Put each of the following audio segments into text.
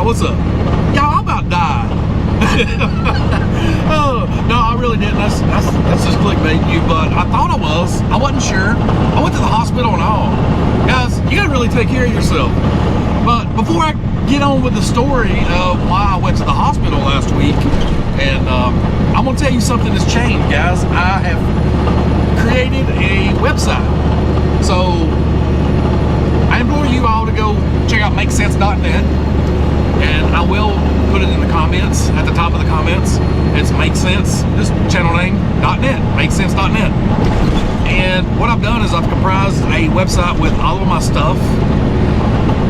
what's up? Y'all, I about died. Oh, no, I really didn't. That's just clickbaiting you, but I thought I was. I wasn't sure. I went to the hospital and all. Guys, you gotta really take care of yourself. But before I get on with the story of why I went to the hospital last week, and I'm gonna tell you something that's changed, guys. I have created a website. So I implore you all to go check out Makecents.net, and I will put it in the comments, at the top of the comments. It's Makecents, just channel name, .net, Makecents.net. And what I've done is I've comprised a website with all of my stuff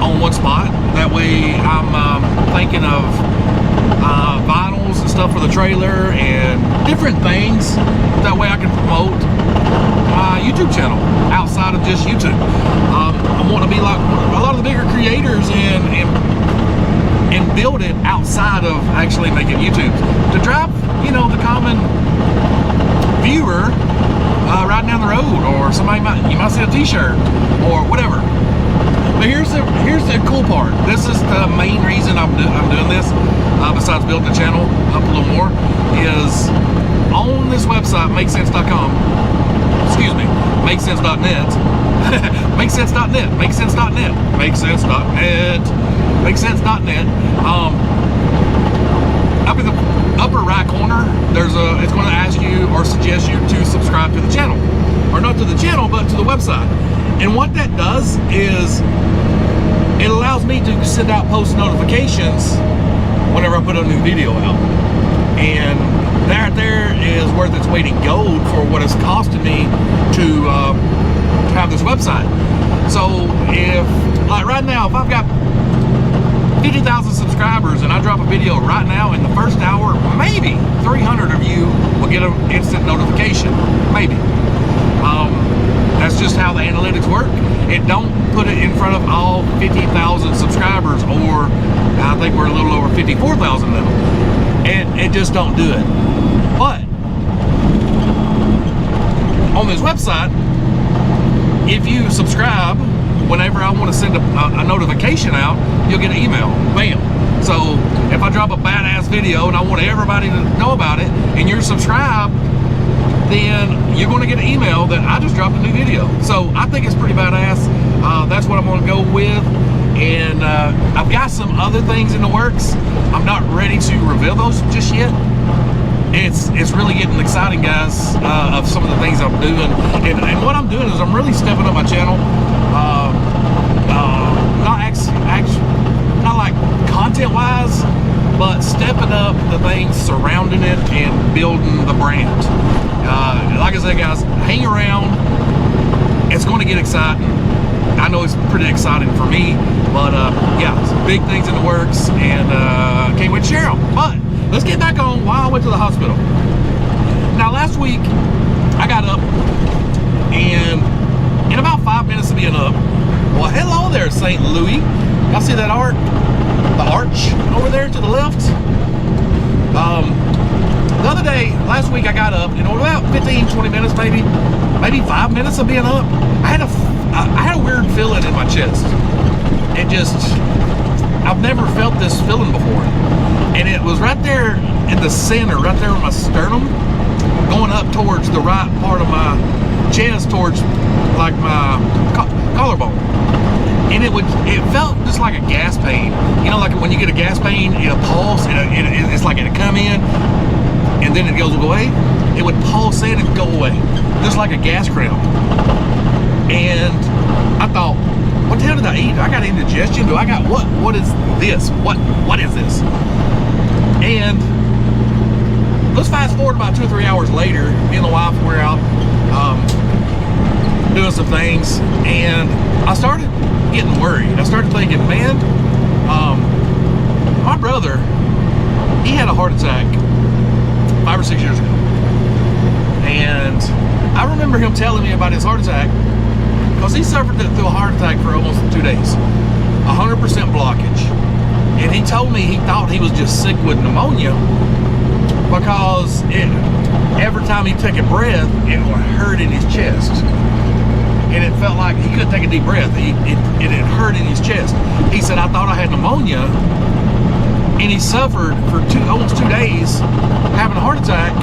on one spot. That way I'm thinking of vinyls and stuff for the trailer and different things. That way I can promote my YouTube channel outside of just YouTube. I want to be like a lot of the bigger creators and build it outside of actually making YouTube. To drive, you know, the common viewer riding down the road, or somebody you might see a t-shirt or whatever. But here's the cool part. This is the main reason I'm doing this, besides building the channel up a little more, is on this website, Makecents.com, excuse me, Makecents.net, Makecents.net, Makecents.net, Makecents.net, Makecents.net. Up in the upper right corner, it's going to ask you or suggest you to subscribe to the channel, or not to the channel, but to the website. And what that does is it allows me to send out post notifications whenever I put a new video out. And that there is worth its weight in gold for what it's costing me to have this website. So if, like right now, if I've got 50,000 subscribers and I drop a video right now, in the first hour, maybe 300 of you will get an instant notification. Maybe. That's just how the analytics work. It don't put it in front of all 50,000 subscribers, or I think we're a little over 54,000 now. And it just don't do it. But on this website, if you subscribe, whenever I want to send a notification out, you'll get an email. Bam. So if I drop a badass video and I want everybody to know about it, and you're subscribed, then you're going to get an email that I just dropped a new video. So I think it's pretty badass. That's what I'm going to go with. And I've got some other things in the works. I'm not ready to reveal those just yet. It's really getting exciting, guys, of some of the things I'm doing. And what I'm doing is I'm really stepping up my channel. Not like content-wise, but stepping up the things surrounding it and building the brand. Like I said, guys, hang around. It's going to get exciting. I know it's pretty exciting for me, but yeah, some big things in the works, and can't wait to share them. But let's get back on why I went to the hospital. Now, last week, I got up, and in about 5 minutes of being up, well, hello there, St. Louis. Y'all see that art? The arch over there to the left? The other day, last week, I got up, you know, about 15, 20 minutes, maybe 5 minutes of being up, I had a weird feeling in my chest. I've never felt this feeling before. And it was right there in the center, right there in my sternum, going up towards the right part of my chest, towards like my collarbone. And it felt just like a gas pain. You know, like when you get a gas pain, it'll pulse, and it's like it'll come in, and then it goes away. It would pulse in and go away, just like a gas cramp. And I thought, what the hell did I eat? I got indigestion? Do I got what is this? What is this? And let's fast forward about 2 or 3 hours later. Me and the wife were out doing some things, and I started getting worried. I started thinking, man, my brother, he had a heart attack 5 or 6 years ago. And I remember him telling me about his heart attack, because he suffered through a heart attack for almost 2 days, 100% blockage. And he told me he thought he was just sick with pneumonia, because every time he took a breath, it would hurt in his chest. And it felt like he couldn't take a deep breath. It hurt in his chest. He said, I thought I had pneumonia, and he suffered for almost 2 days having a heart attack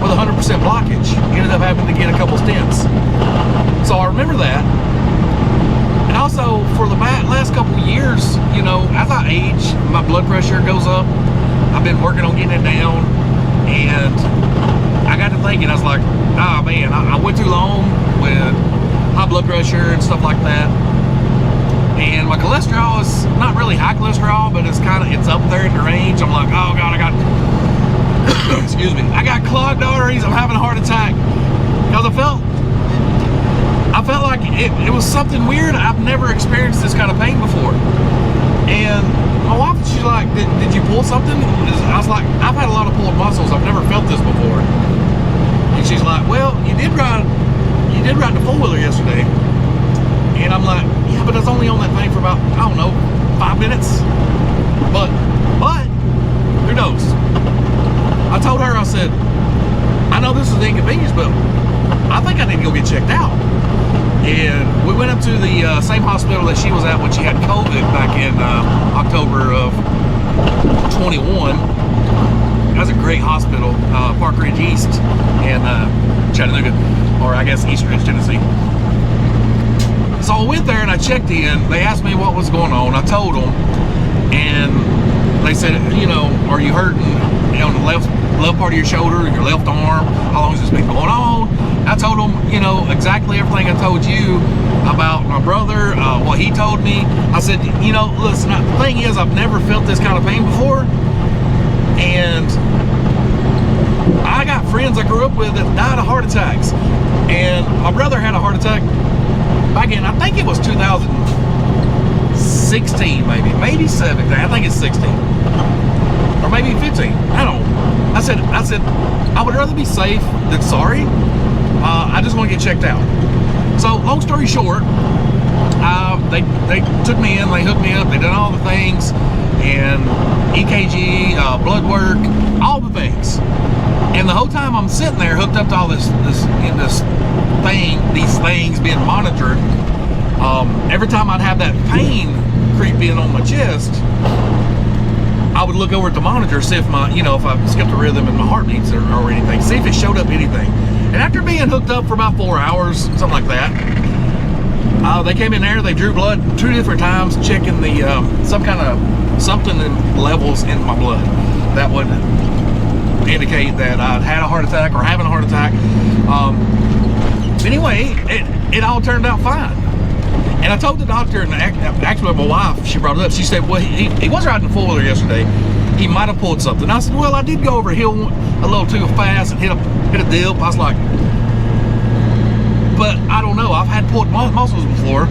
with 100% blockage. He ended up having to get a couple stents. So I remember that. And also for the last couple of years, you know, as I age, my blood pressure goes up. I've been working on getting it down, and I got to thinking, I was like, oh man, I went too long with high blood pressure and stuff like that. And my cholesterol is not really high cholesterol, but it's up there in the range. I'm like, oh God, I got excuse me, I got clogged arteries. I'm having a heart attack because I felt like it was something weird. I've never experienced this kind of pain before. And my wife, she's like, did you pull something? I was like, I've had a lot of pulled muscles. I've never felt this before. And she's like, well, you did ride the four-wheeler yesterday. And I'm like, yeah, but it's only on that thing for about, I don't know, 5 minutes. But who knows? I told her, I said, I know this is an inconvenience, but I think I need to go get checked out. And we went up to the same hospital that she was at when she had COVID back in October of 21. That was a great hospital, Park Ridge East in Chattanooga, or I guess East Ridge, Tennessee. So I went there and I checked in. They asked me what was going on. I told them, and they said, you know, are you hurting on the left part of your shoulder, your left arm? How long has this been going on? I told them, you know, exactly everything I told you about my brother, what he told me. I said, you know, listen, the thing is, I've never felt this kind of pain before, and I got friends I grew up with that died of heart attacks, and my brother had a heart attack back in, I think it was 2016, maybe 17. I think it's 16, or maybe 15. I don't know. I said, I would rather be safe than sorry. I just want to get checked out. So, long story short, they took me in, they hooked me up, they did all the things, and EKG, blood work, all the things. And the whole time I'm sitting there hooked up to all these things being monitored, every time I'd have that pain creep in on my chest, I would look over at the monitor, see if if I skipped a rhythm in my heartbeats or anything, see if it showed up anything. And after being hooked up for about 4 hours, something like that, they came in there, they drew blood 2 different times, checking the something in levels in my blood that would indicate that I'd had a heart attack or having a heart attack. Anyway, it all turned out fine. And I told the doctor, and actually my wife, she brought it up. She said, well, he was riding the four-wheeler yesterday. He might have pulled something. I said, well, I did go over a hill a little too fast and hit a dip. I was like, but I don't know. I've had pulled muscles before.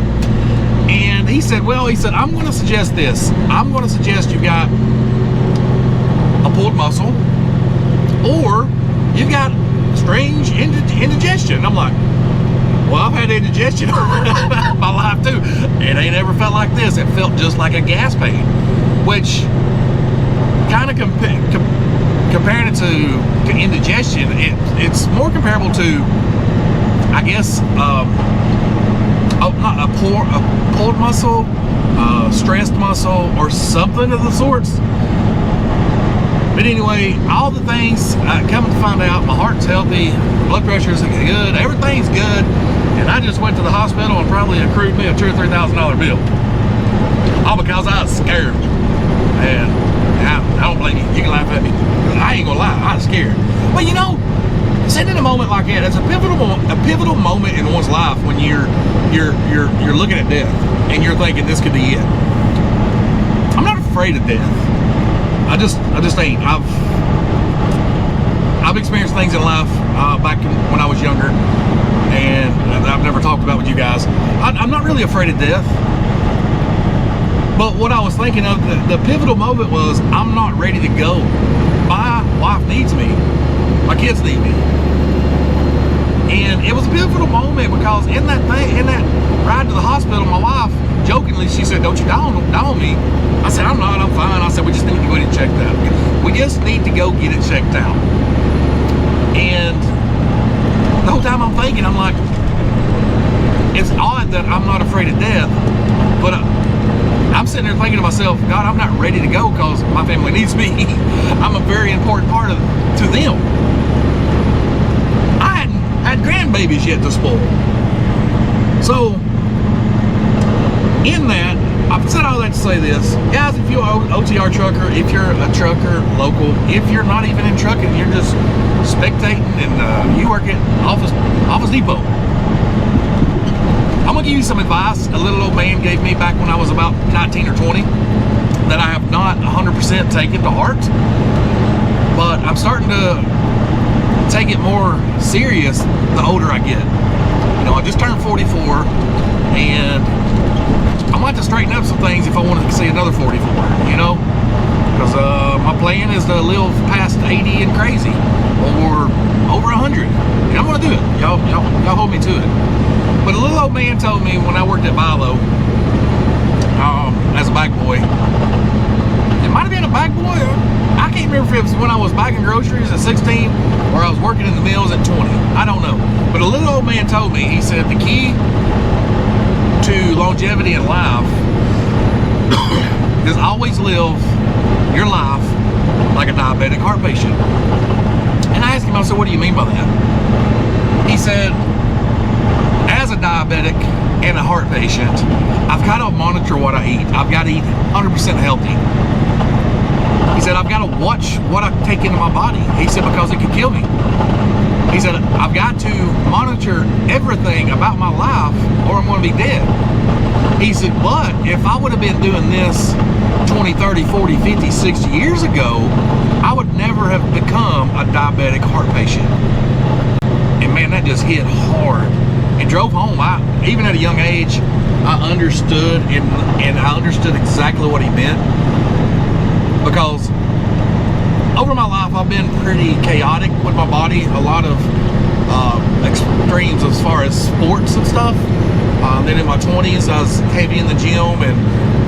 And he said, I'm going to suggest this. I'm going to suggest you got a pulled muscle, or you've got strange indigestion. I'm like, well, I've had indigestion my life too. It ain't ever felt like this. It felt just like a gas pain, which kind of comparing it to indigestion, it's more comparable to, I guess, not a pulled muscle, stressed muscle, or something of the sorts. But anyway, all the things, come to find out, my heart's healthy, blood pressure's good, everything's good, and I just went to the hospital and probably accrued me a $2,000 or $3,000 bill. All because I was scared. And I don't blame you. You can laugh at me. I ain't gonna lie, I was scared. But you know, sitting in a moment like that, it's a pivotal moment in one's life when you're looking at death and you're thinking this could be it. I'm not afraid of death. I just ain't. I've experienced things in life back when I was younger, and I've never talked about with you guys. I'm not really afraid of death. But what I was thinking of, the pivotal moment was, I'm not ready to go. My wife needs me. My kids need me. And it was a pivotal moment because in that ride to the hospital, my wife, jokingly, she said, don't you die on me. I said, I'm not, I'm fine. I said, we just need to go get it checked out. We just need to go get it checked out. And the whole time I'm thinking, I'm like, it's odd that I'm not afraid of death, but I I'm sitting there thinking to myself, God, I'm not ready to go because my family needs me. I'm a very important part to them. I hadn't had grandbabies yet to spoil. So, in that, I've said all that to say this. Guys, if you're an OTR trucker, if you're a trucker local, if you're not even in trucking, you're just spectating and you work at Office Depot, I'm going to give you some advice a little old man gave me back when I was about 19 or 20 that I have not 100% taken to heart, but I'm starting to take it more serious the older I get. You know, I just turned 44 and I might have to straighten up some things if I wanted to see another 44, you know, because my plan is to live past 80 and crazy, or over 100, and I'm going to do it. Y'all hold me to it. But a little old man told me when I worked at Vilo, as a bag boy, it might have been a bag boy, I can't remember if it was when I was bagging groceries at 16 or I was working in the mills at 20, I don't know. But a little old man told me, he said the key to longevity in life is always live your life like a diabetic heart patient. And I asked him, I said, what do you mean by that? He said, as a diabetic and a heart patient, I've got to monitor what I eat. I've got to eat 100% healthy. He said, I've got to watch what I take into my body. He said, because it could kill me. He said, I've got to monitor everything about my life or I'm going to be dead. He said, but if I would have been doing this 20, 30, 40, 50, 60 years ago, I would never have become a diabetic heart patient. And man, that just hit hard. And drove home, even at a young age, I understood and I understood exactly what he meant. Because over my life, I've been pretty chaotic with my body. A lot of extremes as far as sports and stuff. Then in my 20s, I was heavy in the gym and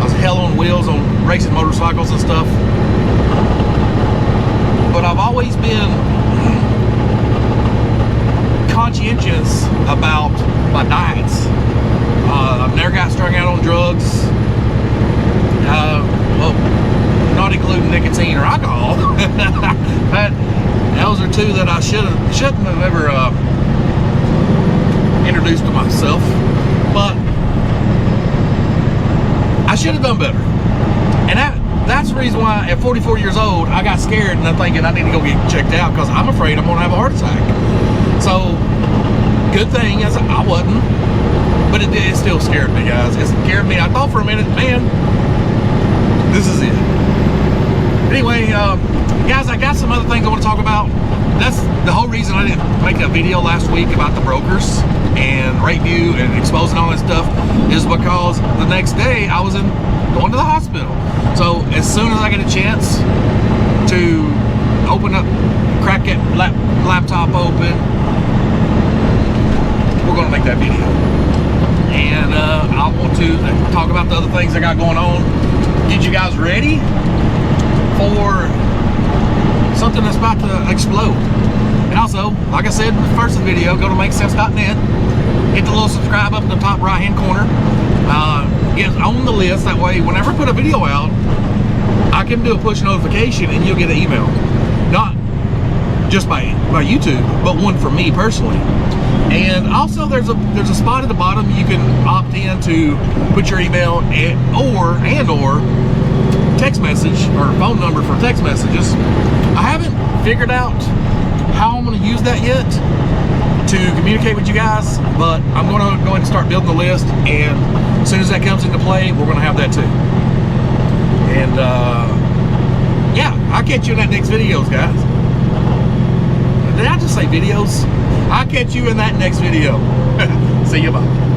I was hell on wheels on racing motorcycles and stuff. But I've always been conscientious about my diets. I've never got strung out on drugs. Well, not including nicotine or alcohol. But those are two that I shouldn't have ever introduced to myself. But I should have done better. And that's the reason why at 44 years old I got scared and I'm thinking I need to go get checked out because I'm afraid I'm going to have a heart attack. So good thing is I wasn't, but it still scared me, guys. It scared me. I thought for a minute, man, this is it. Anyway, guys, I got some other things I want to talk about. That's the whole reason I didn't make that video last week about the brokers and RateView and exposing all that stuff is because the next day I was going to the hospital. So as soon as I get a chance to open up, crack that laptop open, we're going to make that video. And I want to talk about the other things I got going on. Get you guys ready for something that's about to explode. And also, like I said in the first video, go to Makecents.net, hit the little subscribe up in the top right hand corner, get on the list. That way whenever I put a video out, I can do a push notification and you'll get an email, not just by YouTube, but one from me personally. And also there's a spot at the bottom you can opt in to put your email and or text message or phone number for text messages. I haven't figured out how I'm going to use that yet to communicate with you guys, but I'm going to go ahead and start building the list, and as soon as that comes into play, we're going to have that too. And yeah, I'll catch you in that next videos, guys. Did I just say videos? I'll catch you in that next video. See you, bye.